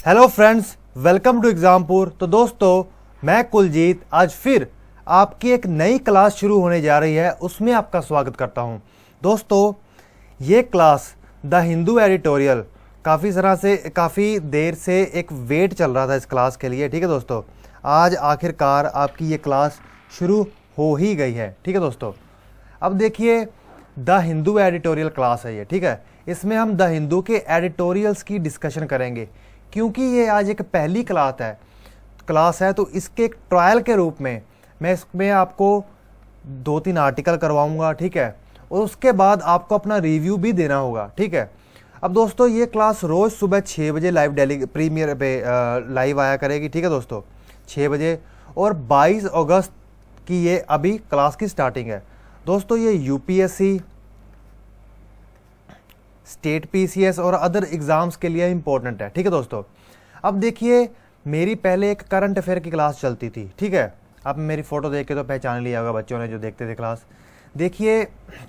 Hello friends, welcome to Exampur. तो दोस्तों, मैं कुलजीत आज फिर आपकी एक नई क्लास शुरू होने जा रही है, उसमें आपका स्वागत करता हूं। दोस्तों, ये क्लास द हिंदू एडिटोरियल काफ़ी देर से एक वेट चल रहा था इस क्लास के लिए। ठीक है दोस्तों, आज आखिरकार आपकी ये क्लास शुरू हो ही गई है। ठीक है दोस्तों, अब देखिए, द हिंदू एडिटोरियल क्लास है ये। ठीक है, इसमें हम द हिंदू के एडिटोरियल्स की डिस्कशन करेंगे। क्योंकि ये आज एक पहली क्लास है तो इसके एक ट्रायल के रूप में मैं इसमें आपको 2-3 आर्टिकल करवाऊंगा। ठीक है, और उसके बाद आपको अपना रिव्यू भी देना होगा। ठीक है, अब दोस्तों ये क्लास रोज़ सुबह 6 बजे लाइव डेली प्रीमियर पे लाइव आया करेगी। ठीक है दोस्तों, 6 बजे, और 22 अगस्त की ये अभी क्लास की स्टार्टिंग है। दोस्तों, ये यूपीएससी, स्टेट पीसीएस और अदर एग्जाम्स के लिए इंपॉर्टेंट है। ठीक है दोस्तों, अब देखिए, मेरी पहले एक करंट अफेयर की क्लास चलती थी। ठीक है, अब मेरी फ़ोटो देख के तो पहचान लिया होगा बच्चों ने जो देखते थे क्लास। देखिए,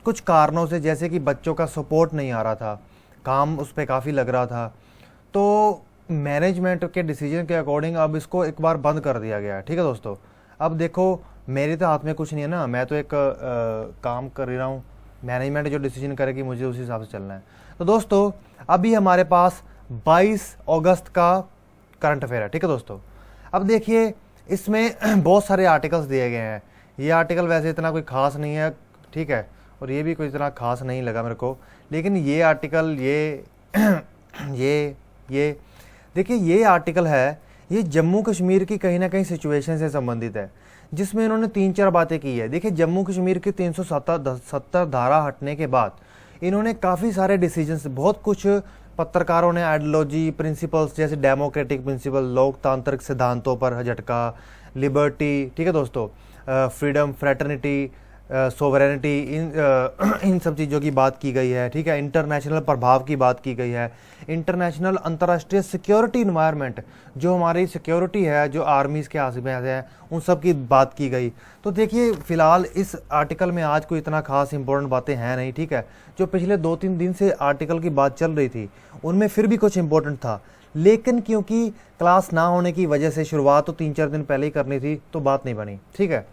कुछ कारणों से, जैसे कि बच्चों का सपोर्ट नहीं आ रहा था, काम उस पर काफ़ी लग रहा था, तो मैनेजमेंट के डिसीजन के अकॉर्डिंग अब इसको एक बार बंद कर दिया गया है। ठीक है दोस्तों, अब देखो, मेरे तो हाथ में कुछ नहीं है ना, मैं तो एक काम कर रहा हूँ। मैनेजमेंट जो डिसीजन करेगी मुझे उस हिसाब से चलना है। तो दोस्तों, अभी हमारे पास 22 अगस्त का करंट अफेयर है। ठीक है दोस्तों, अब देखिए, इसमें बहुत सारे आर्टिकल्स दिए गए हैं। ये आर्टिकल वैसे इतना कोई ख़ास नहीं है। ठीक है, और ये भी कोई इतना ख़ास नहीं लगा मेरे को, लेकिन ये आर्टिकल ये देखिए, ये आर्टिकल है, ये जम्मू कश्मीर की कहीं ना कहीं सिचुएशन से संबंधित है, जिसमें इन्होंने 3-4 बातें की है। देखिए, जम्मू कश्मीर की 370 धारा हटने के बाद इन्होंने काफ़ी सारे डिसीजंस, बहुत कुछ पत्रकारों ने आइडियोलॉजी, प्रिंसिपल्स जैसे डेमोक्रेटिक प्रिंसिपल, लोकतांत्रिक सिद्धांतों पर झटका, लिबर्टी, ठीक है दोस्तों, फ्रीडम, फ्रेटर्निटी, सोवरेनिटी, इन सब चीज़ों की बात की गई है। ठीक है, इंटरनेशनल प्रभाव की बात की गई है, इंटरनेशनल अंतर्राष्ट्रीय सिक्योरिटी इन्वायरमेंट, जो हमारी सिक्योरिटी है, जो आर्मीज़ के आस में है, उन सब की बात की गई। तो देखिए, फ़िलहाल इस आर्टिकल में आज कोई इतना खास इंपॉर्टेंट बातें हैं नहीं। ठीक है, जो पिछले 2-3 दिन से आर्टिकल की बात चल रही थी उनमें फिर भी कुछ इंपॉर्टेंट था, लेकिन क्योंकि क्लास ना होने की वजह से शुरुआत तो 3-4 दिन पहले ही करनी थी, तो बात नहीं बनी। ठीक है,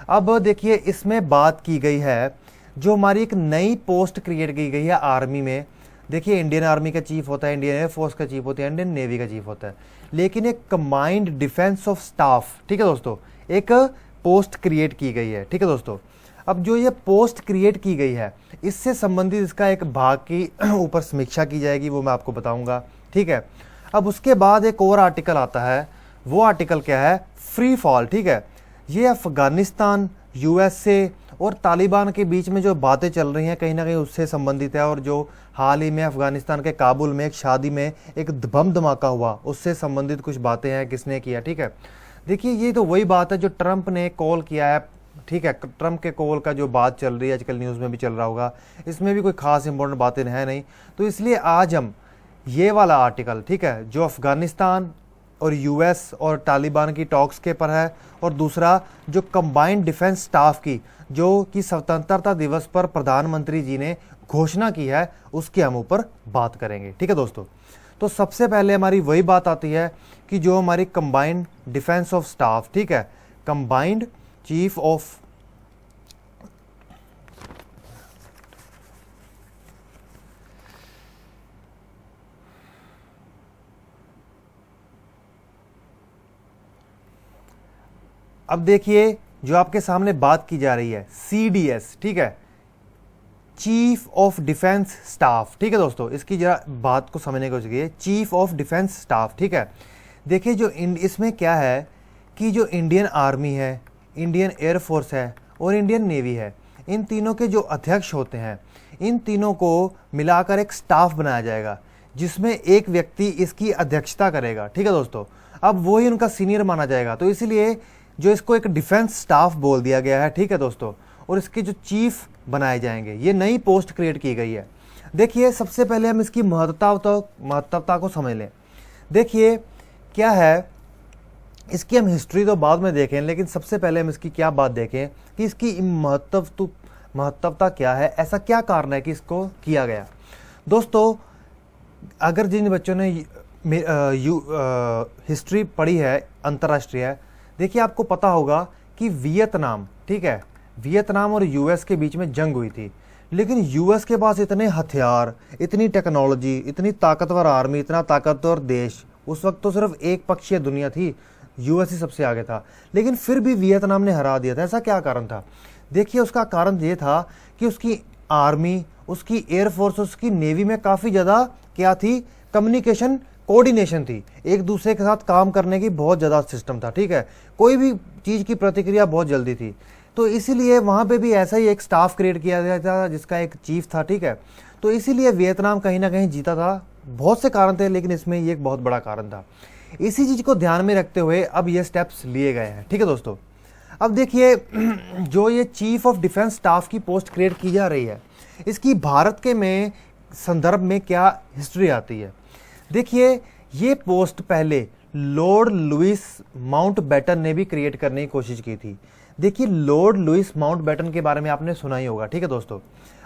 अब देखिए, इसमें बात की गई है, जो हमारी एक नई पोस्ट क्रिएट की गई है आर्मी में। देखिए, इंडियन आर्मी का चीफ होता है, इंडियन एयरफोर्स का चीफ होता है, इंडियन नेवी का चीफ होता है, लेकिन एक कंबाइंड डिफेंस ऑफ स्टाफ, ठीक है दोस्तों, एक पोस्ट क्रिएट की गई है। ठीक है दोस्तों, अब जो ये पोस्ट क्रिएट की गई है, इससे संबंधित इसका एक भाग की ऊपर समीक्षा की जाएगी, वो मैं आपको बताऊंगा। ठीक है, अब उसके बाद एक और आर्टिकल आता है, वो आर्टिकल क्या है? Free fall. ठीक है, ये अफगानिस्तान, यूएसए और तालिबान के बीच में जो बातें चल रही हैं, कहीं ना कहीं उससे संबंधित है, और जो हाल ही में अफगानिस्तान के काबुल में एक शादी में एक बम धमाका हुआ, उससे संबंधित कुछ बातें हैं, किसने किया। ठीक है, देखिए, ये तो वही बात है जो ट्रंप ने कॉल किया है। ठीक है, ट्रंप के कॉल का जो बात चल रही है, आजकल न्यूज़ में भी चल रहा होगा, इसमें भी कोई खास इंपॉर्टेंट बातें हैं नहीं। तो इसलिए आज हम ये वाला आर्टिकल, ठीक है, जो अफगानिस्तान और यूएस और तालिबान की टॉक्स के पर है, और दूसरा जो कंबाइंड डिफेंस स्टाफ की, जो कि स्वतंत्रता दिवस पर प्रधानमंत्री जी ने घोषणा की है, उसके हम ऊपर बात करेंगे। ठीक है दोस्तों, तो सबसे पहले हमारी वही बात आती है कि जो हमारी कंबाइंड डिफेंस ऑफ स्टाफ, ठीक है, कंबाइंड चीफ ऑफ अब देखिए, जो आपके सामने बात की जा रही है, सीडीएस, ठीक है, चीफ ऑफ डिफेंस स्टाफ। ठीक है दोस्तों, इसकी जरा बात को समझने की कोशिश कीजिए, चीफ ऑफ डिफेंस स्टाफ। ठीक है, देखिए, जो इसमें क्या है कि जो इंडियन आर्मी है, इंडियन एयरफोर्स है और इंडियन नेवी है, इन तीनों के जो अध्यक्ष होते हैं, इन तीनों को मिलाकर एक स्टाफ बनाया जाएगा, जिसमें एक व्यक्ति इसकी अध्यक्षता करेगा। ठीक है दोस्तों, अब वो ही उनका सीनियर माना जाएगा, तो इसीलिए जो इसको एक डिफेंस स्टाफ बोल दिया गया है। ठीक है दोस्तों, और इसके जो चीफ बनाए जाएंगे, ये नई पोस्ट क्रिएट की गई है। देखिए, सबसे पहले हम इसकी महत्वता को समझ लें। देखिए, क्या है, इसकी हम हिस्ट्री तो बाद में देखें, लेकिन सबसे पहले हम इसकी क्या बात देखें कि इसकी महत्वता क्या है, ऐसा क्या कारण है कि इसको किया गया। दोस्तों, अगर जिन बच्चों ने हिस्ट्री पढ़ी है अंतर्राष्ट्रीय, देखिए आपको पता होगा कि वियतनाम, ठीक है, वियतनाम और यूएस के बीच में जंग हुई थी, लेकिन यूएस के पास इतने हथियार, इतनी टेक्नोलॉजी, इतनी ताकतवर आर्मी, इतना ताकतवर देश, उस वक्त तो सिर्फ एक पक्षीय दुनिया थी, यूएस ही सबसे आगे था, लेकिन फिर भी वियतनाम ने हरा दिया था। ऐसा क्या कारण था? देखिए उसका कारण ये था कि उसकी आर्मी, उसकी एयरफोर्स, उसकी नेवी में काफ़ी ज़्यादा क्या थी, कम्युनिकेशन, कोऑर्डिनेशन थी, एक दूसरे के साथ काम करने की बहुत ज़्यादा सिस्टम था, ठीक है, कोई भी चीज़ की प्रतिक्रिया बहुत जल्दी थी। तो इसीलिए वहाँ पे भी ऐसा ही एक स्टाफ क्रिएट किया गया था जिसका एक चीफ था, ठीक है। तो इसीलिए वियतनाम कहीं ना कहीं जीता था। बहुत से कारण थे, लेकिन इसमें ये एक बहुत बड़ा कारण था। इसी चीज़ को ध्यान में रखते हुए अब ये स्टेप्स लिए गए हैं, ठीक है दोस्तों। अब देखिए जो ये चीफ ऑफ डिफेंस स्टाफ की पोस्ट क्रिएट की जा रही है, इसकी भारत के में संदर्भ में क्या हिस्ट्री आती है। देखिए ये पोस्ट पहले लॉर्ड लुइस माउंटबेटन ने भी क्रिएट करने की कोशिश की थी। देखिए लॉर्ड लुइस माउंटबेटन के बारे में आपने सुना ही होगा, ठीक है दोस्तों।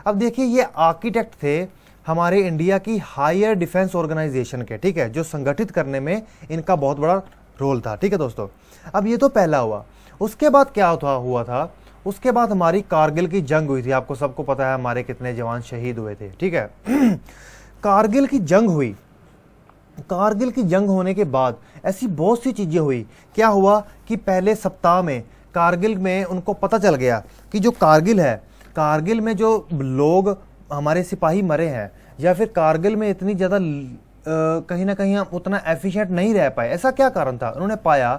अब देखिए ये आर्किटेक्ट थे हमारे इंडिया की हायर डिफेंस ऑर्गेनाइजेशन के, ठीक है, जो संगठित करने में इनका बहुत बड़ा रोल था, ठीक है दोस्तों। अब ये तो पहला हुआ। उसके बाद क्या हुआ था, उसके बाद हमारी कारगिल की जंग हुई थी। आपको सबको पता है हमारे कितने जवान शहीद हुए थे, ठीक है। कारगिल की जंग हुई। कारगिल की जंग होने के बाद ऐसी बहुत सी चीजें हुई। क्या हुआ कि पहले सप्ताह में कारगिल में उनको पता चल गया कि जो कारगिल है, कारगिल में जो लोग हमारे सिपाही मरे हैं, या फिर कारगिल में इतनी ज़्यादा कहीं ना कहीं हम उतना एफिशिएंट नहीं रह पाए। ऐसा क्या कारण था? उन्होंने पाया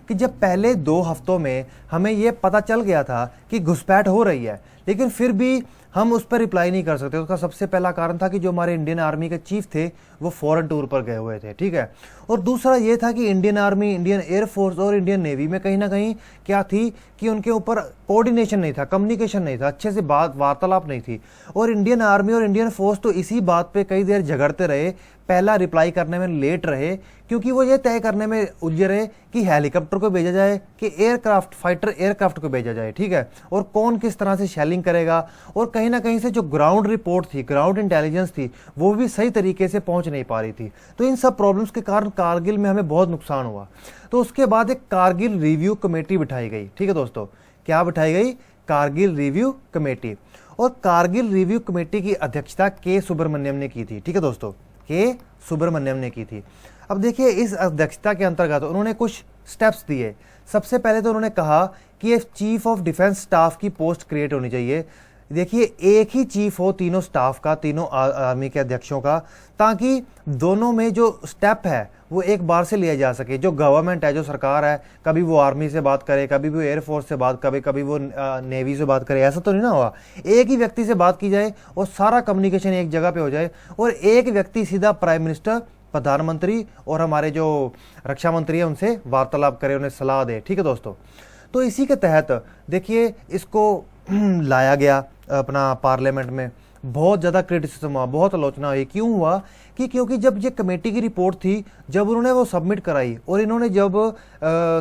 कि जब पहले 2 हफ्तों में हमें ये पता चल गया था कि घुसपैठ हो रही है, लेकिन फिर भी हम उस पर रिप्लाई नहीं कर सकते। उसका सबसे पहला कारण था कि जो हमारे इंडियन आर्मी के चीफ थे वो फॉरेन टूर पर गए हुए थे, ठीक है। और दूसरा ये था कि इंडियन आर्मी, इंडियन एयरफोर्स और इंडियन नेवी में कहीं ना कहीं क्या थी कि उनके ऊपर कोऑर्डिनेशन नहीं था, कम्युनिकेशन नहीं था, अच्छे से बात वार्तालाप नहीं थी। और इंडियन आर्मी और इंडियन फोर्स तो इसी बात पे कई देर झगड़ते रहे, पहला रिप्लाई करने में लेट रहे, क्योंकि वो ये तय करने में उलझे रहे कि हेलीकॉप्टर को भेजा जाए कि एयरक्राफ्ट, फाइटर एयरक्राफ्ट को भेजा जाए, ठीक है, और कौन किस तरह से शेलिंग करेगा। और कहीं ना कहीं से जो ग्राउंड रिपोर्ट थी, ग्राउंड इंटेलिजेंस थी, वो भी सही तरीके से पहुंच नहीं पा रही थी। तो इन सब प्रॉब्लम्स के कारण कारगिल में हमें बहुत नुकसान हुआ। तो उसके बाद एक कारगिल रिव्यू कमेटी बिठाई गई, ठीक है दोस्तों। क्या बिठाई गई? Kargil review committee. और कारगिल रिव्यू कमेटी की अध्यक्षता के सुब्रमण्यम ने की थी, ठीक है दोस्तों, के सुब्रमण्यम ने की थी। अब देखिए इस अध्यक्षता के अंतर्गत उन्होंने कुछ स्टेप्स दिए। सबसे पहले तो उन्होंने कहा कि एक चीफ ऑफ डिफेंस स्टाफ की पोस्ट क्रिएट होनी चाहिए। देखिए एक ही चीफ हो तीनों स्टाफ का, तीनों आर्मी के अध्यक्षों का, ताकि दोनों में जो स्टेप है वो एक बार से लिया जा सके। जो गवर्नमेंट है, जो सरकार है, कभी वो आर्मी से बात करे, कभी वो एयरफोर्स से बात करे, कभी वो नेवी से बात करे, ऐसा तो नहीं ना हुआ। एक ही व्यक्ति से बात की जाए और सारा कम्युनिकेशन एक जगह पे हो जाए, और एक व्यक्ति सीधा प्राइम मिनिस्टर, प्रधानमंत्री और हमारे जो रक्षा मंत्री है उनसे वार्तालाप करे, उन्हें सलाह दे, ठीक है दोस्तों। तो इसी के तहत देखिए इसको लाया गया अपना पार्लियामेंट में। बहुत ज़्यादा क्रिटिसिज्म हुआ, बहुत आलोचना हुई। क्यों हुआ? कि क्योंकि जब ये कमेटी की रिपोर्ट थी, जब उन्होंने वो सबमिट कराई और इन्होंने जब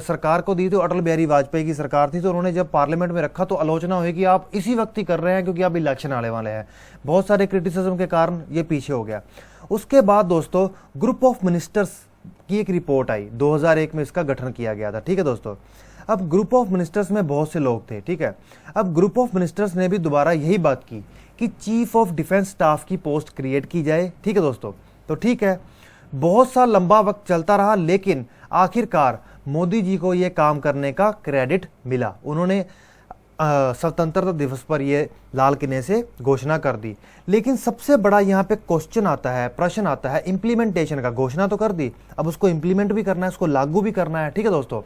सरकार को दी, तो अटल बिहारी वाजपेयी की सरकार थी, तो उन्होंने जब पार्लियामेंट में रखा तो आलोचना हुई कि आप इसी वक्त ही कर रहे हैं क्योंकि अब इलेक्शन आने वाले हैं। बहुत सारे क्रिटिसिज्म के कारण ये पीछे हो गया। उसके बाद दोस्तों ग्रुप ऑफ मिनिस्टर्स की एक रिपोर्ट आई, 2001 में इसका गठन किया गया था, ठीक है दोस्तों। अब ग्रुप ऑफ मिनिस्टर्स में बहुत से लोग थे, ठीक है। अब ग्रुप ऑफ मिनिस्टर्स ने भी दोबारा यही बात की कि चीफ ऑफ डिफेंस स्टाफ की पोस्ट क्रिएट की जाए, ठीक है दोस्तों। तो ठीक है, बहुत सा लंबा वक्त चलता रहा, लेकिन आखिरकार मोदी जी को यह काम करने का क्रेडिट मिला। उन्होंने स्वतंत्रता दिवस पर यह लाल किले से घोषणा कर दी। लेकिन सबसे बड़ा यहाँ पे क्वेश्चन आता है, प्रश्न आता है इम्प्लीमेंटेशन का। घोषणा तो कर दी, अब उसको इम्प्लीमेंट भी करना है, उसको लागू भी करना है, ठीक है दोस्तों।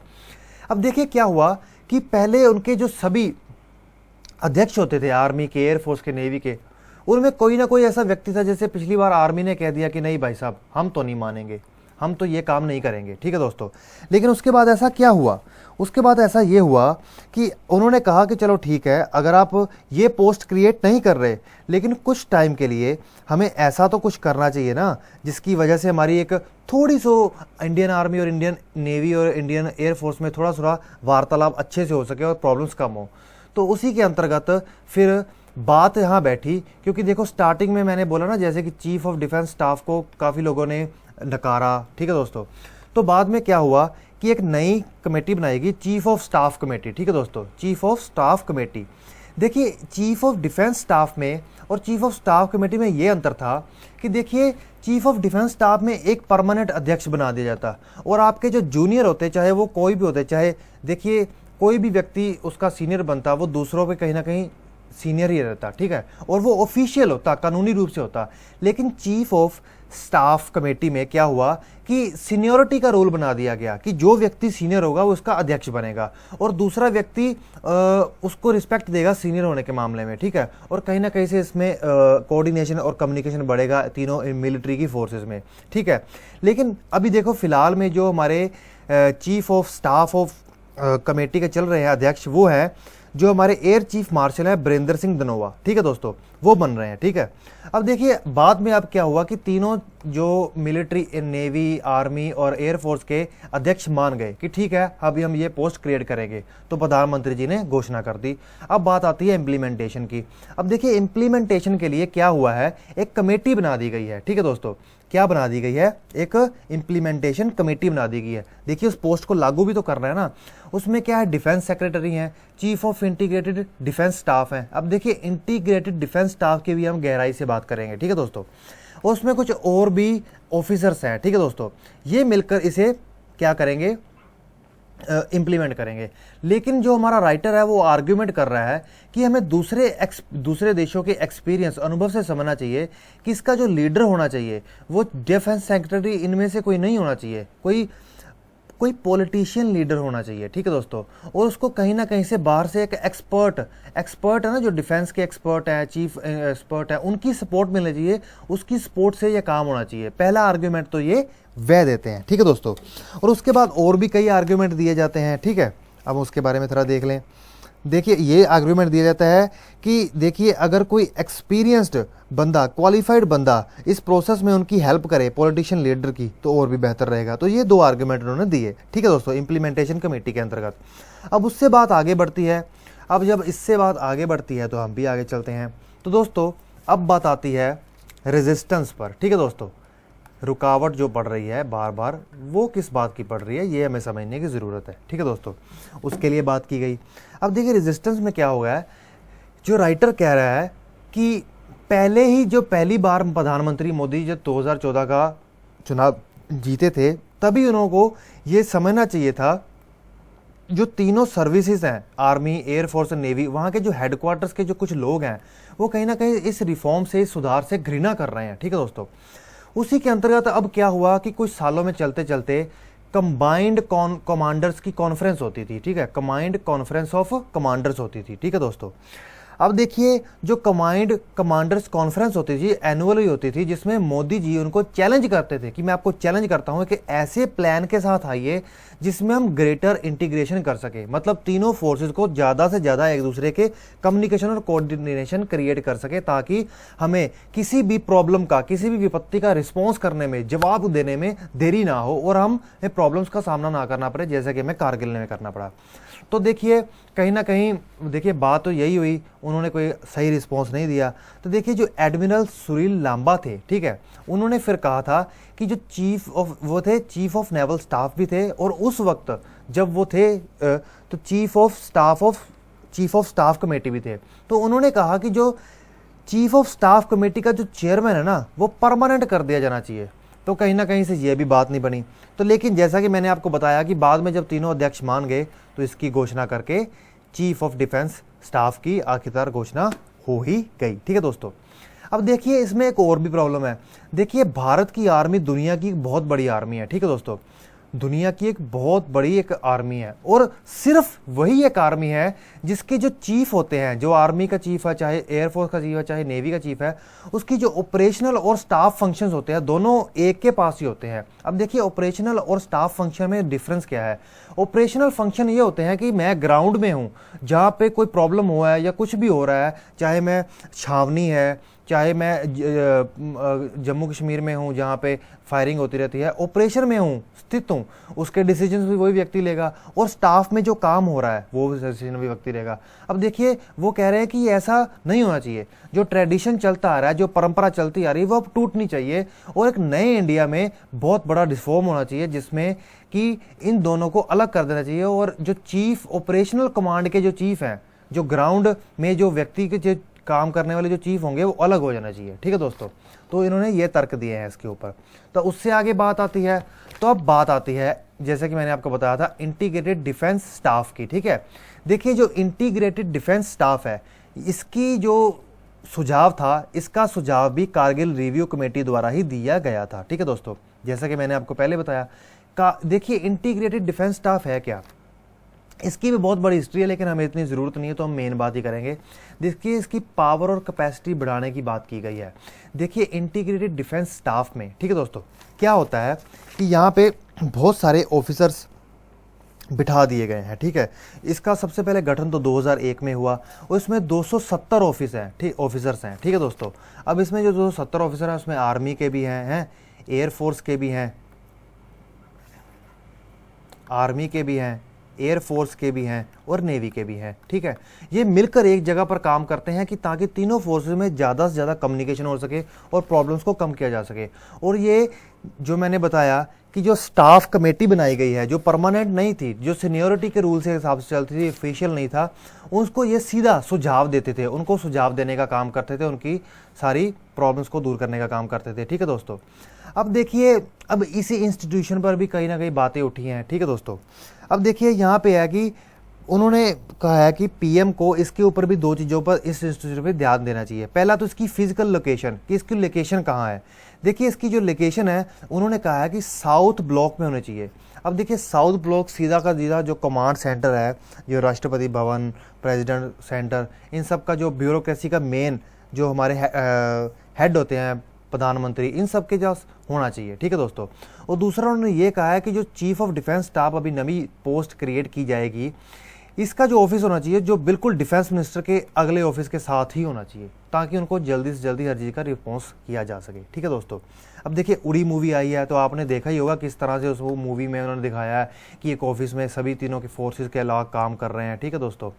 अब देखिए क्या हुआ कि पहले उनके जो सभी अध्यक्ष होते थे, आर्मी के, एयरफोर्स के, नेवी के, उनमें कोई ना कोई ऐसा व्यक्ति था, जैसे पिछली बार आर्मी ने कह दिया कि नहीं भाई साहब, हम तो नहीं मानेंगे, हम तो ये काम नहीं करेंगे, ठीक है दोस्तों। लेकिन उसके बाद ऐसा क्या हुआ? उसके बाद ऐसा ये हुआ कि उन्होंने कहा कि चलो ठीक है, अगर आप ये पोस्ट क्रिएट नहीं कर रहे, लेकिन कुछ टाइम के लिए हमें ऐसा तो कुछ करना चाहिए ना, जिसकी वजह से हमारी एक थोड़ी सो इंडियन आर्मी और इंडियन नेवी और इंडियन एयरफोर्स में थोड़ा थोड़ा वार्तालाप अच्छे से हो सके और प्रॉब्लम्स कम हो। तो उसी के अंतर्गत फिर बात यहाँ बैठी, क्योंकि देखो स्टार्टिंग में मैंने बोला ना, जैसे कि चीफ ऑफ डिफेंस स्टाफ को काफ़ी लोगों ने नकारा, ठीक है दोस्तों। तो बाद में क्या हुआ कि एक नई कमेटी बनाई गई, चीफ ऑफ स्टाफ कमेटी, ठीक है दोस्तों, चीफ ऑफ स्टाफ कमेटी। देखिए चीफ ऑफ डिफेंस स्टाफ में और चीफ ऑफ स्टाफ कमेटी में ये अंतर था कि देखिए चीफ ऑफ डिफेंस स्टाफ में एक परमानेंट अध्यक्ष बना दिया जाता और आपके जो जूनियर होते, चाहे वो कोई भी होते, चाहे देखिए कोई भी व्यक्ति उसका सीनियर बनता, वो दूसरों पे कहीं ना कहीं सीनियर ही रहता, ठीक है, और वो ऑफिशियल होता, कानूनी रूप से होता। लेकिन चीफ ऑफ स्टाफ कमेटी में क्या हुआ कि सीनियरिटी का रूल बना दिया गया कि जो व्यक्ति सीनियर होगा वो उसका अध्यक्ष बनेगा और दूसरा व्यक्ति उसको रिस्पेक्ट देगा सीनियर होने के मामले में, ठीक है। और कहीं ना कहीं से इसमें कोऑर्डिनेशन और कम्युनिकेशन बढ़ेगा तीनों मिलिट्री की फोर्सेस में, ठीक है। लेकिन अभी देखो फिलहाल में जो हमारे chief of staff of committee के चल रहे हैं अध्यक्ष, वो है जो हमारे एयर चीफ मार्शल है बरिंदर सिंह धनोआ, ठीक है दोस्तों, वो बन रहे हैं, ठीक है। अब देखिए बाद में अब क्या हुआ कि तीनों जो मिलिट्री, नेवी, आर्मी और एयरफोर्स के अध्यक्ष मान गए कि ठीक है अभी हम ये पोस्ट क्रिएट करेंगे, तो प्रधानमंत्री जी ने घोषणा कर दी। अब बात आती है इम्प्लीमेंटेशन की। अब देखिए इम्प्लीमेंटेशन के लिए क्या हुआ है, एक कमेटी बना दी गई है, ठीक है दोस्तों। क्या बना दी गई है, एक इम्प्लीमेंटेशन कमेटी बना दी गई है। देखिए उस पोस्ट को लागू भी तो करना है ना। उसमें क्या है, डिफेंस सेक्रेटरी हैं, chief of integrated defence staff हैं। अब देखिए इंटीग्रेटेड डिफेंस स्टाफ की भी हम गहराई से बात करेंगे, ठीक है दोस्तों। और उसमें कुछ और भी ऑफिसर्स हैं, ठीक है दोस्तों। ये मिलकर इसे क्या करेंगे, इम्प्लीमेंट करेंगे। लेकिन जो हमारा राइटर है वो आर्ग्यूमेंट कर रहा है कि हमें दूसरे देशों के एक्सपीरियंस, अनुभव से समझना चाहिए कि इसका जो लीडर होना चाहिए वो डिफेंस सेक्रेटरी इनमें से कोई नहीं होना चाहिए, कोई पॉलिटिशियन लीडर होना चाहिए, ठीक है दोस्तों। और उसको कहीं ना कहीं से बाहर से एक एक्सपर्ट है ना, जो डिफेंस के एक्सपर्ट हैं, चीफ एक्सपर्ट है, उनकी सपोर्ट मिलनी चाहिए, उसकी सपोर्ट से ये काम होना चाहिए। पहला आर्ग्यूमेंट तो ये वह देते हैं, ठीक है दोस्तों। और उसके बाद और भी कई आर्ग्यूमेंट दिए जाते हैं, ठीक है। अब उसके बारे में थोड़ा देख लें। देखिए ये आर्ग्यूमेंट दिया जाता है कि देखिए अगर कोई एक्सपीरियंस्ड बंदा, क्वालिफाइड बंदा इस प्रोसेस में उनकी हेल्प करे पॉलिटिशियन लीडर की, तो और भी बेहतर रहेगा। तो ये दो आर्ग्यूमेंट उन्होंने दिए, ठीक है दोस्तों, इम्प्लीमेंटेशन कमेटी के अंतर्गत। अब उससे बात आगे बढ़ती है। अब जब इससे बात आगे बढ़ती है तो हम भी आगे चलते हैं। तो दोस्तों अब बात आती है रेजिस्टेंस पर, ठीक है दोस्तों। रुकावट जो पड़ रही है बार बार, वो किस बात की पड़ रही है, ये हमें समझने की ज़रूरत है, ठीक है दोस्तों। उसके लिए बात की गई। अब देखिए रेजिस्टेंस में क्या हो गया है, जो राइटर कह रहा है कि पहले ही जो पहली बार प्रधानमंत्री मोदी जब 2014 का चुनाव जीते थे, तभी उन्होंने को ये समझना चाहिए था जो तीनों सर्विसेज हैं, आर्मी, एयरफोर्स और नेवी, वहाँ के जो हेडक्वार्टर्स के जो कुछ लोग हैं वो कहीं ना कहीं इस रिफॉर्म से, इस सुधार से घृणा कर रहे हैं, ठीक है दोस्तों। उसी के अंतर्गत अब क्या हुआ कि कुछ सालों में चलते चलते कंबाइंड कमांडर्स की कॉन्फ्रेंस होती थी, ठीक है, कंबाइंड कॉन्फ्रेंस ऑफ कमांडर्स होती थी, ठीक है दोस्तों। अब देखिए जो कंबाइंड कमांडर्स कॉन्फ्रेंस होती थी, एनुअली होती थी, जिसमें मोदी जी उनको चैलेंज करते थे कि मैं आपको चैलेंज करता हूं कि ऐसे प्लान के साथ आइए जिसमें हम ग्रेटर इंटीग्रेशन कर सके, मतलब तीनों फोर्सेस को ज़्यादा से ज़्यादा एक दूसरे के कम्युनिकेशन और कोऑर्डिनेशन क्रिएट कर सके, ताकि हमें किसी भी प्रॉब्लम का, किसी भी विपत्ति का रिस्पॉन्स करने में, जवाब देने में देरी ना हो और हमें प्रॉब्लम्स का सामना ना करना पड़े, जैसे कि हमें कारगिल में करना पड़ा। तो देखिए कहीं ना कहीं देखिए बात तो यही हुई, उन्होंने कोई सही रिस्पॉन्स नहीं दिया। तो देखिए जो एडमिरल सुनील लांबा थे, ठीक है, उन्होंने फिर कहा था कि जो चीफ ऑफ नेवल स्टाफ भी थे, और उस वक्त जब वो थे तो चीफ ऑफ स्टाफ कमेटी भी थे। तो उन्होंने कहा कि जो चीफ ऑफ स्टाफ कमेटी का जो चेयरमैन है ना, वो परमानेंट कर दिया जाना चाहिए। तो कहीं ना कहीं से ये भी बात नहीं बनी। तो लेकिन जैसा कि मैंने आपको बताया कि बाद में जब तीनों अध्यक्ष मान गए तो इसकी घोषणा करके चीफ ऑफ डिफेंस स्टाफ की आखिरकार घोषणा हो ही गई, ठीक है दोस्तों। अब देखिए इसमें एक और भी प्रॉब्लम है। देखिए भारत की आर्मी दुनिया की बहुत बड़ी आर्मी है, ठीक है दोस्तों, दुनिया की एक बहुत बड़ी एक आर्मी है, और सिर्फ वही एक आर्मी है जिसके जो चीफ होते हैं, जो आर्मी का चीफ है, चाहे एयरफोर्स का चीफ है, चाहे नेवी का चीफ है, उसकी जो ऑपरेशनल और स्टाफ फंक्शंस होते हैं दोनों एक के पास ही होते हैं। अब देखिए ऑपरेशनल और स्टाफ फंक्शन में डिफरेंस क्या है। ऑपरेशनल फंक्शन ये होते हैं कि मैं ग्राउंड में हूँ, जहाँ पे कोई प्रॉब्लम हुआ है या कुछ भी हो रहा है, चाहे मैं छावनी है, चाहे मैं जम्मू कश्मीर में हूँ जहाँ पे फायरिंग होती रहती है, ऑपरेशन में हूँ, स्थित हूँ, उसके डिसीजन भी वही व्यक्ति लेगा, और स्टाफ में जो काम हो रहा है वो डिसीजन भी व्यक्ति लेगा। अब देखिए वो कह रहे हैं कि ऐसा नहीं होना चाहिए, जो ट्रेडिशन चलता आ रहा है, जो परंपरा चलती आ रही है वो अब टूटनी चाहिए, और एक नए इंडिया में बहुत बड़ा रिफॉर्म होना चाहिए जिसमें कि इन दोनों को अलग कर देना चाहिए, और जो चीफ ऑपरेशनल कमांड के जो चीफ हैं, जो ग्राउंड में जो व्यक्ति के जो काम करने वाले जो चीफ होंगे वो अलग हो जाना चाहिए। ठीक है दोस्तों, तो इन्होंने ये तर्क दिए हैं इसके ऊपर। तो उससे आगे बात आती है, तो अब बात आती है जैसे कि मैंने आपको बताया था इंटीग्रेटेड डिफेंस स्टाफ की। ठीक है, देखिए जो इंटीग्रेटेड डिफेंस स्टाफ है, इसकी जो सुझाव था, इसका सुझाव भी कारगिल रिव्यू कमेटी द्वारा ही दिया गया था। ठीक है दोस्तों, जैसा कि मैंने आपको पहले बताया, देखिए इंटीग्रेटेड डिफेंस स्टाफ है क्या, इसकी भी बहुत बड़ी हिस्ट्री है, लेकिन हमें इतनी ज़रूरत नहीं है, तो हम मेन बात ही करेंगे। देखिए इसकी पावर और कैपेसिटी बढ़ाने की बात की गई है। देखिए इंटीग्रेटेड डिफेंस स्टाफ में, ठीक है दोस्तों, क्या होता है कि यहाँ पे बहुत सारे ऑफिसर्स बिठा दिए गए हैं। ठीक है, इसका सबसे पहले गठन तो 2001 में हुआ, और इसमें 270 ऑफिस हैं, ठीक ऑफिसर्स हैं। ठीक है दोस्तों, अब इसमें जो 270 ऑफिसर हैं उसमें आर्मी के भी हैं, एयरफोर्स के भी हैं, आर्मी के भी हैं, एयरफोर्स के भी हैं, और नेवी के भी हैं। ठीक है, ये मिलकर एक जगह पर काम करते हैं कि ताकि तीनों फोर्सेस में ज़्यादा से ज़्यादा कम्युनिकेशन हो सके और प्रॉब्लम्स को कम किया जा सके। और ये जो मैंने बताया कि जो स्टाफ कमेटी बनाई गई है, जो परमानेंट नहीं थी, जो सीनियोरिटी के रूल से हिसाब से चलती थी, ऑफिशियल नहीं था, उसको ये सीधा सुझाव देते थे, उनको सुझाव देने का काम करते थे, उनकी सारी प्रॉब्लम्स को दूर करने का काम करते थे। ठीक है दोस्तों, अब देखिए अब इसी इंस्टीट्यूशन पर भी कहीं ना कहीं बातें उठी हैं। ठीक है दोस्तों, अब देखिए यहाँ पे है कि उन्होंने कहा है कि पीएम को इसके ऊपर भी दो चीज़ों पर, इस इंस्टीट्यूशन पर ध्यान देना चाहिए। पहला तो इसकी फिजिकल लोकेशन, कि इसकी लोकेशन कहाँ है। देखिए इसकी जो लोकेशन है, उन्होंने कहा है कि साउथ ब्लॉक में होनी चाहिए। अब देखिए साउथ ब्लॉक सीधा का सीधा जो कमांड सेंटर है, जो राष्ट्रपति भवन, प्रेसिडेंट सेंटर, इन सब का जो ब्यूरोक्रेसी का मेन जो हमारे हेड होते हैं, प्रधानमंत्री, इन सब के जो होना चाहिए। ठीक है दोस्तों, और दूसरा उन्होंने ये कहा है कि जो चीफ ऑफ डिफेंस स्टाफ अभी नई पोस्ट क्रिएट की जाएगी, इसका जो ऑफिस होना चाहिए जो बिल्कुल डिफेंस मिनिस्टर के अगले ऑफिस के साथ ही होना चाहिए, ताकि उनको जल्दी से जल्दी हर चीज़ का रिस्पॉन्स किया जा सके। ठीक है दोस्तों, अब देखिए उड़ी मूवी आई है, तो आपने देखा ही होगा किस तरह से उस वो मूवी में उन्होंने दिखाया है कि एक ऑफिस में सभी तीनों के फोर्सेस के अलग काम कर रहे हैं। ठीक है दोस्तों,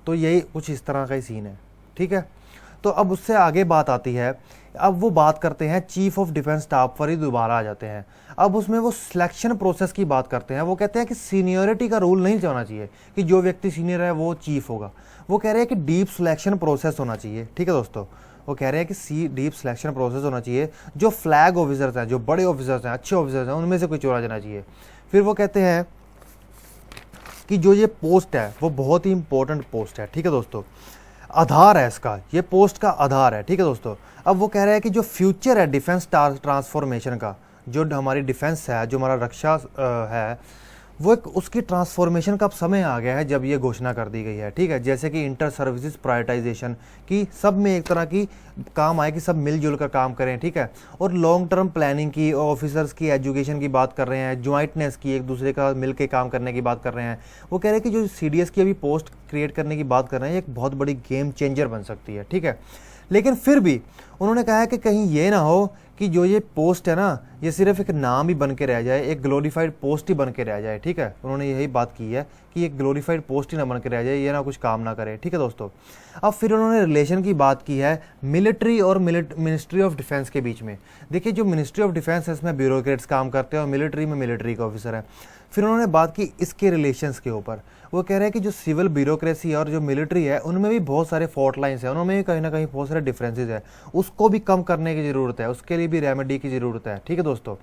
तो यही कुछ इस तरह का ही सीन है। ठीक है, तो अब उससे आगे बात आती है, अब वो बात करते हैं चीफ ऑफ डिफेंस स्टाफ पर ही दोबारा आ जाते हैं। अब उसमें वो सिलेक्शन प्रोसेस की बात करते हैं। वो कहते हैं कि सीनियरिटी का रूल नहीं होना चाहिए कि जो व्यक्ति सीनियर है वो चीफ होगा। वो कह रहे हैं कि डीप सिलेक्शन प्रोसेस होना चाहिए। ठीक है दोस्तों, वो कह रहे हैं कि डीप सिलेक्शन प्रोसेस होना चाहिए। जो फ्लैग ऑफिसर्स हैं, जो बड़े ऑफिसर्स हैं, अच्छे ऑफिसर्स हैं, उनमें से कोई चुना जाना चाहिए। फिर वो कहते हैं कि जो ये पोस्ट है वो बहुत ही इंपॉर्टेंट पोस्ट है। ठीक है दोस्तों, आधार है इसका, ये पोस्ट का आधार है। ठीक है दोस्तों, अब वो कह रहे हैं कि जो फ्यूचर है डिफेंस ट्रांसफॉर्मेशन का, जो हमारी डिफेंस है, जो हमारा रक्षा है, वो एक उसकी ट्रांसफॉर्मेशन का अब समय आ गया है जब ये घोषणा कर दी गई है। ठीक है, जैसे कि इंटर सर्विसेज प्रायोरिटाइजेशन की, सब में एक तरह की काम आए कि सब मिलजुल कर काम करें। ठीक है, और लॉन्ग टर्म प्लानिंग की, ऑफिसर्स की एजुकेशन की बात कर रहे हैं, ज्वाइंटनेस की, एक दूसरे का मिल के काम करने की बात कर रहे हैं। वो कह रहे हैं कि जो सीडीएस की अभी पोस्ट क्रिएट करने की बात कर रहे हैं, एक बहुत बड़ी गेम चेंजर बन सकती है। ठीक है, लेकिन फिर भी उन्होंने कहा है कि कहीं ये ना हो कि जो ये पोस्ट है ना, ये सिर्फ एक नाम ही बन के रह जाए, एक ग्लोरीफाइड पोस्ट ही बन के रह जाए। ठीक है, उन्होंने यही बात की है कि एक ग्लोरीफाइड पोस्ट ही ना बन के रह जाए, ये ना कुछ काम ना करे। ठीक है दोस्तों, अब फिर उन्होंने रिलेशन की बात की है मिलिट्री और मिनिस्ट्री ऑफ डिफेंस के बीच में। देखिए जो मिनिस्ट्री ऑफ डिफेंस है इसमें ब्यूरोक्रेट्स काम करते हैं और मिलिट्री में मिलिट्री के ऑफिसर हैं। फिर उन्होंने बात की इसके रिलेशंस के ऊपर। वो कह रहे हैं कि जो सिविल ब्यूरोक्रेसी और जो मिलिट्री है उनमें भी बहुत सारे फॉल्ट लाइन्स हैं, उनमें भी कहीं ना कहीं बहुत सारे डिफरेंसेस है, उसको भी कम करने की ज़रूरत है, उसके लिए भी रेमेडी की ज़रूरत है। ठीक है दोस्तों,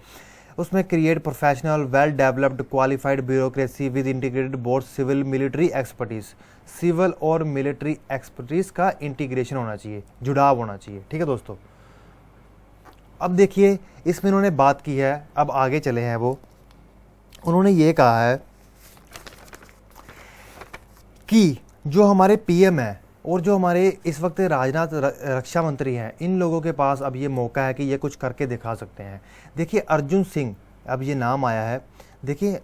उसमें create professional well developed qualified bureaucracy with integrated both civil military expertise. Civil और मिलिट्री एक्सपर्टीज का इंटीग्रेशन होना चाहिए, जुड़ाव होना चाहिए। ठीक है दोस्तों, अब देखिए इसमें उन्होंने बात की है, अब आगे चले हैं वो, उन्होंने ये कहा है कि जो हमारे पीएम है और जो हमारे इस वक्त राजनाथ रक्षा मंत्री हैं, इन लोगों के पास अब ये मौका है कि ये कुछ करके दिखा सकते हैं। देखिए अर्जुन सिंह, अब ये नाम आया है। देखिए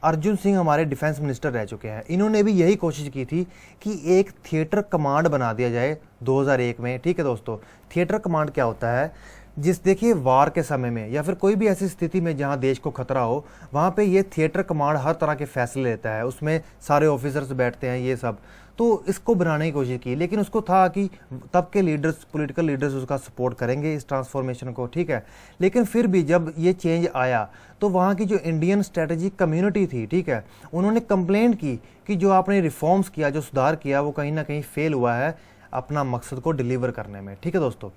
अर्जुन सिंह हमारे डिफेंस मिनिस्टर रह चुके हैं, इन्होंने भी यही कोशिश की थी कि एक थिएटर कमांड बना दिया जाए 2001 में। ठीक है दोस्तों, थिएटर कमांड क्या होता है, देखिए वार के समय में या फिर कोई भी ऐसी स्थिति में जहां देश को खतरा हो, वहां पे ये थिएटर कमांड हर तरह के फैसले लेता है, उसमें सारे ऑफिसर्स बैठते हैं ये सब। तो इसको बनाने की कोशिश की, लेकिन उसको था कि तब के लीडर्स, पॉलिटिकल लीडर्स उसका सपोर्ट करेंगे इस ट्रांसफॉर्मेशन को। ठीक है, लेकिन फिर भी जब ये चेंज आया तो वहाँ की जो इंडियन स्ट्रेटेजिक कम्युनिटी थी, ठीक है, उन्होंने कंप्लेंट की कि जो आपने रिफॉर्म्स किया, जो सुधार किया, वो कहीं ना कहीं फेल हुआ है अपना मकसद को डिलीवर करने में। ठीक है दोस्तों,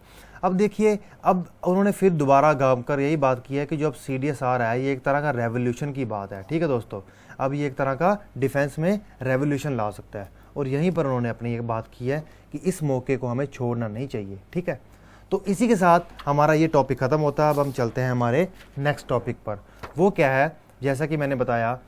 अब देखिए, अब उन्होंने फिर दोबारा गाम कर यही बात की है कि जो अब CDS आ रहा है ये एक तरह का रेवोल्यूशन की बात है। ठीक है दोस्तों, अब ये एक तरह का डिफेंस में रेवोल्यूशन ला सकता है, और यहीं पर उन्होंने अपनी एक बात की है कि इस मौके को हमें छोड़ना नहीं चाहिए। ठीक है, तो इसी के साथ हमारा ये टॉपिक ख़त्म होता है। अब हम चलते हैं हमारे नेक्स्ट टॉपिक पर। वो क्या है, जैसा कि मैंने बताया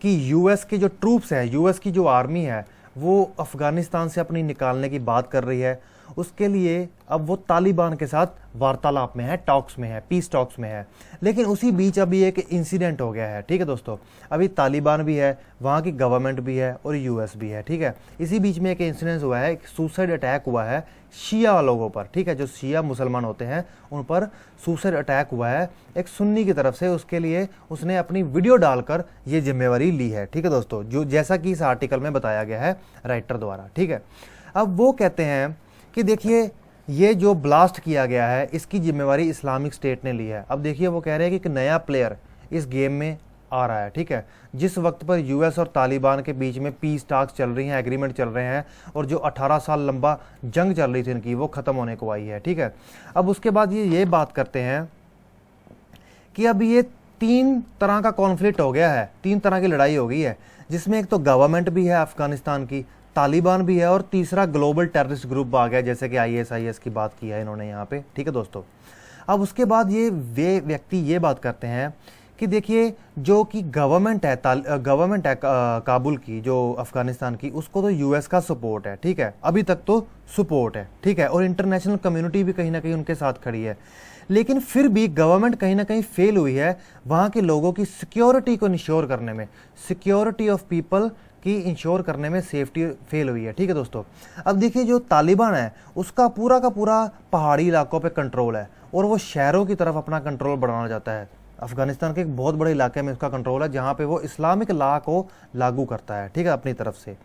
कि US के जो ट्रूप्स हैं, US की जो आर्मी है, वो अफ़गानिस्तान से अपनी निकालने की बात कर रही है। उसके लिए अब वो तालिबान के साथ वार्तालाप में है, टॉक्स में है, पीस टॉक्स में है। लेकिन उसी बीच अभी एक इंसिडेंट हो गया है। ठीक है दोस्तों, अभी तालिबान भी है, वहाँ की गवर्नमेंट भी है और US भी है। ठीक है, इसी बीच में एक इंसिडेंट हुआ है, एक सुसाइड अटैक हुआ है शिया लोगों पर। ठीक है, जो शिया मुसलमान होते हैं उन पर सुसाइड अटैक हुआ है एक सुन्नी की तरफ से। उसके लिए उसने अपनी वीडियो डालकर ये जिम्मेवारी ली है। ठीक है दोस्तों, जो जैसा कि इस आर्टिकल में बताया गया है राइटर द्वारा। ठीक है, अब वो कहते हैं कि देखिए ये जो ब्लास्ट किया गया है इसकी जिम्मेवारी इस्लामिक स्टेट ने ली है। अब देखिए वो कह रहे हैं कि एक नया प्लेयर इस गेम में आ रहा है। ठीक है, जिस वक्त पर US और तालिबान के बीच में पीस टॉक्स चल रही हैं, एग्रीमेंट चल रहे हैं, और जो 18 साल लंबा जंग चल रही थी इनकी, वो ख़त्म होने को आई है। ठीक है, अब उसके बाद ये बात करते हैं कि अब ये 3 तरह का कॉन्फ्लिक्ट हो गया है, 3 तरह की लड़ाई हो गई है, जिसमें एक तो गवर्नमेंट भी है अफगानिस्तान की, तालिबान भी है, और तीसरा ग्लोबल टेररिस्ट ग्रुप आ गया, जैसे कि ISIS की बात की है इन्होंने यहाँ पे। ठीक है दोस्तों, अब उसके बाद वे व्यक्ति ये बात करते हैं कि देखिए जो कि गवर्नमेंट है काबुल की, जो अफगानिस्तान की, उसको तो US का सपोर्ट है। ठीक है, अभी तक तो सपोर्ट है। ठीक है, और इंटरनेशनल कम्युनिटी भी कहीं ना कहीं उनके साथ खड़ी है। लेकिन फिर भी गवर्नमेंट कहीं ना कहीं फेल हुई है वहाँ के लोगों की सिक्योरिटी को इंश्योर करने में, सिक्योरिटी ऑफ पीपल की इंश्योर करने में सेफ्टी फेल हुई है। ठीक है दोस्तों, अब देखिए जो तालिबान है उसका पूरा का पूरा पहाड़ी इलाकों पे कंट्रोल है, और वो शहरों की तरफ अपना कंट्रोल बढ़ाना चाहता है। अफगानिस्तान के एक बहुत बड़े इलाके में उसका कंट्रोल है, जहाँ पे वो इस्लामिक लॉ को लागू करता है। ठीक है, अपनी तरफ से।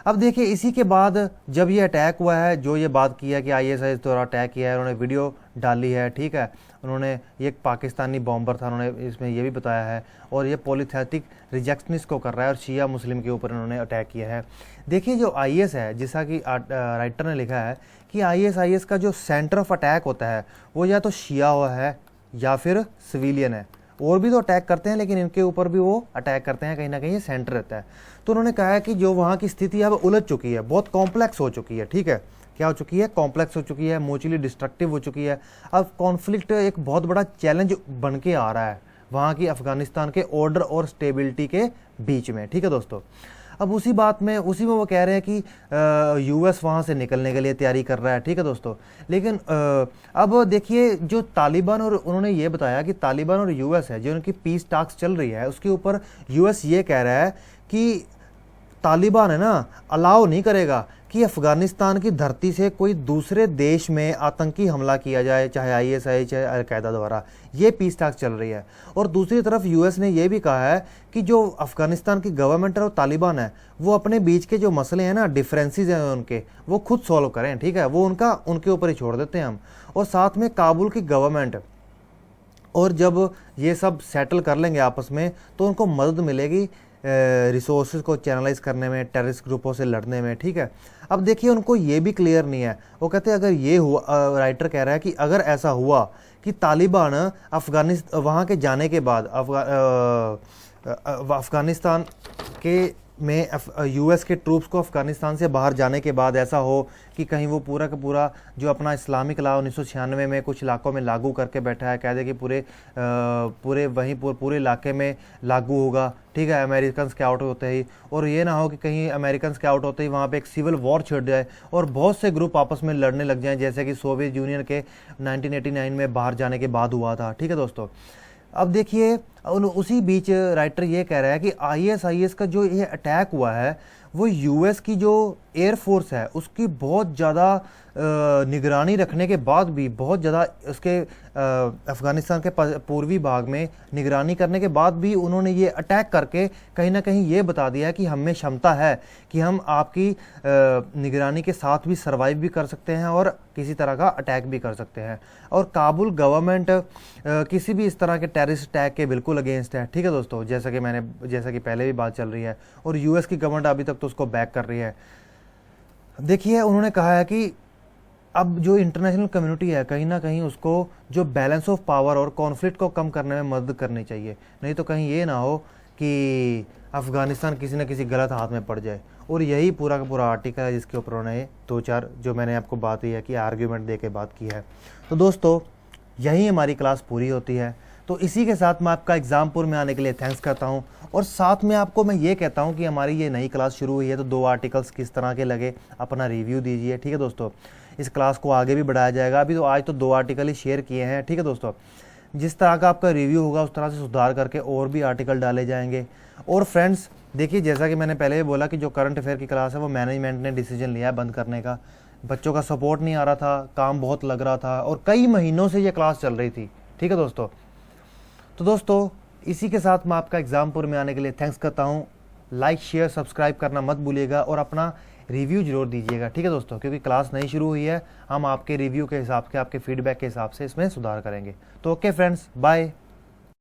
अब देखिए इसी के बाद जब ये अटैक हुआ है, जो ये बात की है कि ISIS द्वारा अटैक किया है, उन्होंने वीडियो डाली है। ठीक है, उन्होंने ये एक पाकिस्तानी बॉम्बर था, उन्होंने इसमें ये भी बताया है, और ये पॉलीथेटिक रिजेक्शनिस्ट को कर रहा है, और शिया मुस्लिम के ऊपर इन्होंने अटैक किया है। देखिए जो IS है, जैसा कि राइटर ने लिखा है कि ISIS का जो सेंटर ऑफ अटैक होता है वो या तो शिया हुआ है या फिर सिविलियन है। और भी तो अटैक करते हैं, लेकिन इनके ऊपर भी वो अटैक करते हैं, कहीं ना कहीं ये सेंटर रहता है। तो उन्होंने कहा है कि जो वहाँ की स्थिति है वो उलझ चुकी है, बहुत कॉम्प्लेक्स हो चुकी है। ठीक है, क्या हो चुकी है, कॉम्प्लेक्स हो चुकी है, म्यूचुअली डिस्ट्रक्टिव हो चुकी है। अब कॉन्फ्लिक्ट एक बहुत बड़ा चैलेंज बन के आ रहा है वहाँ की अफगानिस्तान के ऑर्डर और स्टेबिलिटी के बीच में। ठीक है दोस्तों, अब उसी में वो कह रहे हैं कि US वहाँ से निकलने के लिए तैयारी कर रहा है। ठीक है दोस्तों, लेकिन अब देखिए जो तालिबान, और उन्होंने ये बताया कि तालिबान और US है जो उनकी पीस टॉक्स चल रही है, उसके ऊपर US ये कह रहा है कि तालिबान है ना अलाउ नहीं करेगा कि अफगानिस्तान की धरती से कोई दूसरे देश में आतंकी हमला किया जाए, चाहे ISIS चाहे अलकायदा द्वारा। ये पीस टॉक्स चल रही है। और दूसरी तरफ US ने यह भी कहा है कि जो अफगानिस्तान की गवर्नमेंट है और तालिबान है, वो अपने बीच के जो मसले हैं ना, डिफरेंसेस हैं उनके, वो खुद सॉल्व करें। ठीक है, वो उनके ऊपर ही छोड़ देते हैं हम। और साथ में काबुल की गवर्नमेंट, और जब ये सब सेटल कर लेंगे आपस में तो उनको मदद मिलेगी रिसोर्सेज को चैनलाइज करने में, टेररिस्ट ग्रुपों से लड़ने में। ठीक है, अब देखिए उनको ये भी क्लियर नहीं है। वो कहते हैं अगर ये हुआ, राइटर कह रहा है कि अगर ऐसा हुआ कि तालिबान अफगानिस्तान वहाँ के जाने के बाद अफगानिस्तान के में US के ट्रूप्स को अफगानिस्तान से बाहर जाने के बाद ऐसा हो कि कहीं वो पूरा का पूरा जो अपना इस्लामिक लॉ 1996 में कुछ इलाकों में लागू करके बैठा है, कह दे कि पूरे इलाके में लागू होगा। ठीक है, अमेरिकन के आउट होते ही, और ये ना हो कि कहीं अमेरिकन के आउट होते ही वहाँ पे एक सिविल वॉर छिड़ जाए और बहुत से ग्रुप आपस में लड़ने लग जाएं, जैसे कि सोवियत यूनियन के 1989 में बाहर जाने के बाद हुआ था। ठीक है दोस्तों, अब देखिए उसी बीच राइटर ये कह रहा है कि ISIS का जो ये अटैक हुआ है वो यूएस की जो एयरफोर्स है उसकी बहुत ज़्यादा निगरानी रखने के बाद भी, बहुत ज़्यादा उसके अफ़गानिस्तान के पूर्वी भाग में निगरानी करने के बाद भी उन्होंने ये अटैक करके कहीं ना कहीं ये बता दिया कि हम में क्षमता है कि हम आपकी निगरानी के साथ भी सर्वाइव भी कर सकते हैं और किसी तरह का अटैक भी कर सकते हैं। और काबुल गवर्नमेंट किसी भी इस तरह के टेररिस्ट अटैक के बिल्कुल अगेंस्ट है, ठीक है दोस्तों, जैसा कि पहले भी बात चल रही है। और यूएस की गवर्नमेंट अभी तक तो उसको बैक कर रही है। देखिए उन्होंने कहा है कि अब जो इंटरनेशनल कम्युनिटी है कहीं ना कहीं उसको जो बैलेंस ऑफ पावर और कॉन्फ्लिक्ट को कम करने में मदद करनी चाहिए, नहीं तो कहीं ये ना हो कि अफ़गानिस्तान किसी न किसी गलत हाथ में पड़ जाए। और यही पूरा का पूरा आर्टिकल है जिसके ऊपर उन्होंने 2-4 जो मैंने आपको बात ही है कि आर्ग्यूमेंट दे के बात की है। तो दोस्तों यही हमारी क्लास पूरी होती है। तो इसी के साथ मैं आपका एग्ज़ामपुर में आने के लिए थैंक्स करता हूँ। और साथ में आपको मैं ये कहता हूँ कि हमारी ये नई क्लास शुरू हुई है तो 2 आर्टिकल्स किस तरह के लगे अपना रिव्यू दीजिए, ठीक है दोस्तों। इस क्लास को आगे भी बढ़ाया जाएगा। अभी तो आज तो 2 आर्टिकल ही शेयर किए हैं, ठीक है दोस्तों। जिस तरह का आपका रिव्यू होगा उस तरह से सुधार करके और भी आर्टिकल डाले जाएंगे। और फ्रेंड्स देखिए, जैसा कि मैंने पहले भी बोला कि जो करंट अफेयर की क्लास है वो मैनेजमेंट ने डिसीजन लिया है बंद करने का। बच्चों का सपोर्ट नहीं आ रहा था, काम बहुत लग रहा था और कई महीनों से ये क्लास चल रही थी, ठीक है दोस्तों। तो दोस्तों इसी के साथ मैं आपका एग्ज़ामपुर में आने के लिए थैंक्स करता हूँ। लाइक शेयर सब्सक्राइब करना मत भूलिएगा और अपना रिव्यू जरूर दीजिएगा, ठीक है दोस्तों, क्योंकि क्लास नई शुरू हुई है। हम आपके रिव्यू के हिसाब से, आपके फीडबैक के हिसाब से इसमें सुधार करेंगे। तो ओके फ्रेंड्स, बाय।